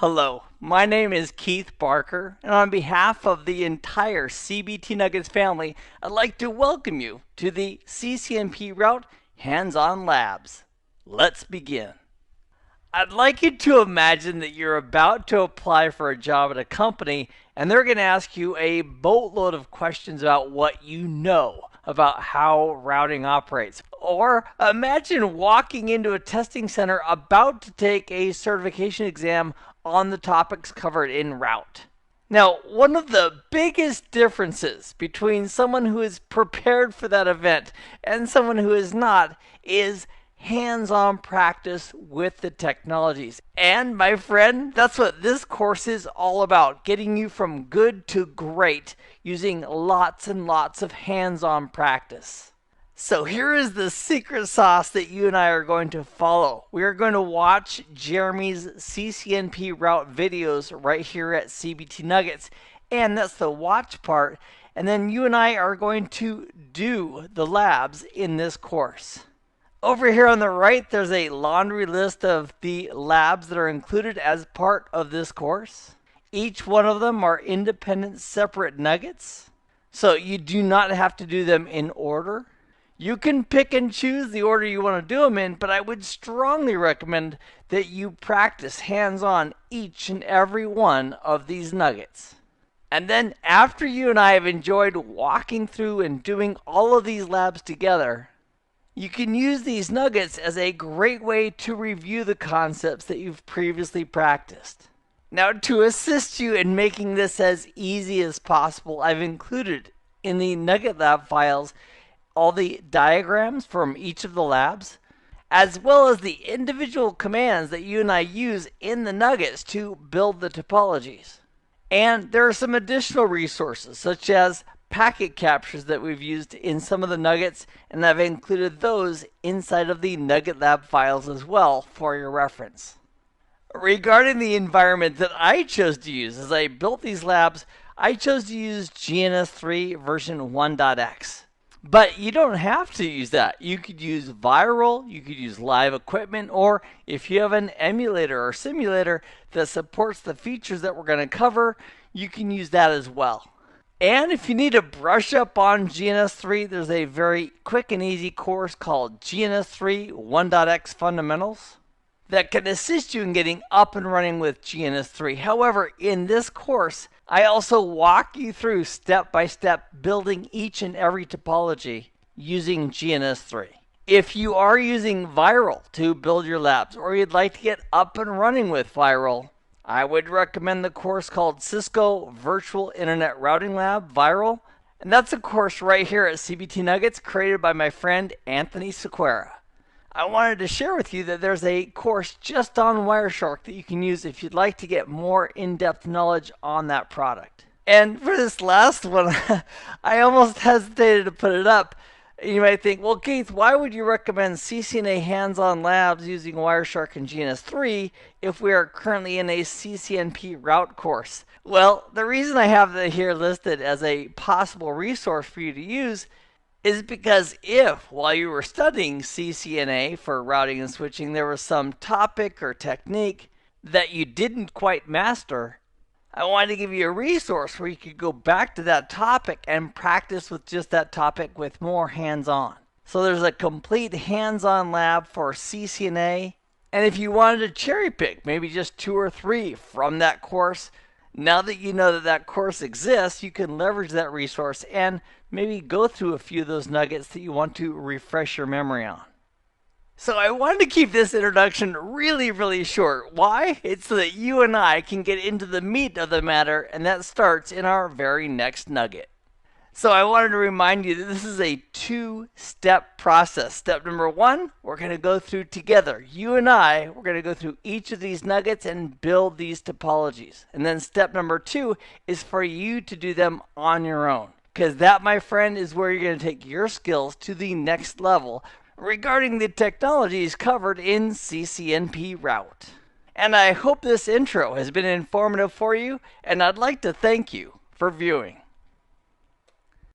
Hello, my name is Keith Barker, and on behalf of the entire CBT Nuggets family, I'd like to welcome you to the CCNP Route Hands-On Labs. Let's begin. I'd like you to imagine that you're about to apply for a job at a company, and they're going to ask you a boatload of questions about what you know about how routing operates. Or imagine walking into a testing center about to take a certification exam on the topics covered in Route. Now, one of the biggest differences between someone who is prepared for that event and someone who is not is hands-on practice with the technologies. And my friend, that's what this course is all about, getting you from good to great using lots and lots of hands-on practice. So here is the secret sauce that you and I are going to follow. We are going to watch Jeremy's CCNP route videos right here at CBT Nuggets, and that's the watch part. And then you and I are going to do the labs in this course. Over here on the right, there's a laundry list of the labs that are included as part of this course. Each one of them are independent, separate nuggets, so you do not have to do them in order. You can pick and choose the order you want to do them in, but I would strongly recommend that you practice hands-on each and every one of these nuggets. And then after you and I have enjoyed walking through and doing all of these labs together, you can use these nuggets as a great way to review the concepts that you've previously practiced. Now, to assist you in making this as easy as possible, I've included in the Nugget Lab files all the diagrams from each of the labs, as well as the individual commands that you and I use in the nuggets to build the topologies. And there are some additional resources, such as packet captures that we've used in some of the nuggets, and I've included those inside of the Nugget Lab files as well for your reference. Regarding the environment that I chose to use as I built these labs, I chose to use GNS3 version 1.x. But you don't have to use that. You could use Viral, you could use live equipment, or if you have an emulator or simulator that supports the features that we're going to cover, you can use that as well. And if you need to brush up on GNS3, there's a very quick and easy course called GNS3 1.x Fundamentals that can assist you in getting up and running with GNS3. However, in this course, I also walk you through step by step building each and every topology using GNS3. If you are using Viral to build your labs, or you'd like to get up and running with Viral, I would recommend the course called Cisco Virtual Internet Routing Lab Viral. And that's a course right here at CBT Nuggets created by my friend Anthony Sequeira. I wanted to share with you that there's a course just on Wireshark that you can use if you'd like to get more in-depth knowledge on that product. And for this last one, I almost hesitated to put it up. You might think, well, Keith, why would you recommend CCNA hands-on labs using Wireshark and GNS3 if we are currently in a CCNP route course? Well, the reason I have that here listed as a possible resource for you to use is because if, while you were studying CCNA for routing and switching, there was some topic or technique that you didn't quite master, I wanted to give you a resource where you could go back to that topic and practice with just that topic with more hands-on. So there's a complete hands-on lab for CCNA. And if you wanted to cherry pick maybe just 2 or 3 from that course, now that you know that that course exists, you can leverage that resource and maybe go through a few of those nuggets that you want to refresh your memory on. So I wanted to keep this introduction really short. Why? It's so that you and I can get into the meat of the matter, and that starts in our very next nugget. So I wanted to remind you that this is a 2-step process. Step number 1, we're going to go through together. You and I, we're going to go through each of these nuggets and build these topologies. And then step number 2 is for you to do them on your own. Because that, my friend, is where you're going to take your skills to the next level regarding the technologies covered in CCNP Route. And I hope this intro has been informative for you, and I'd like to thank you for viewing.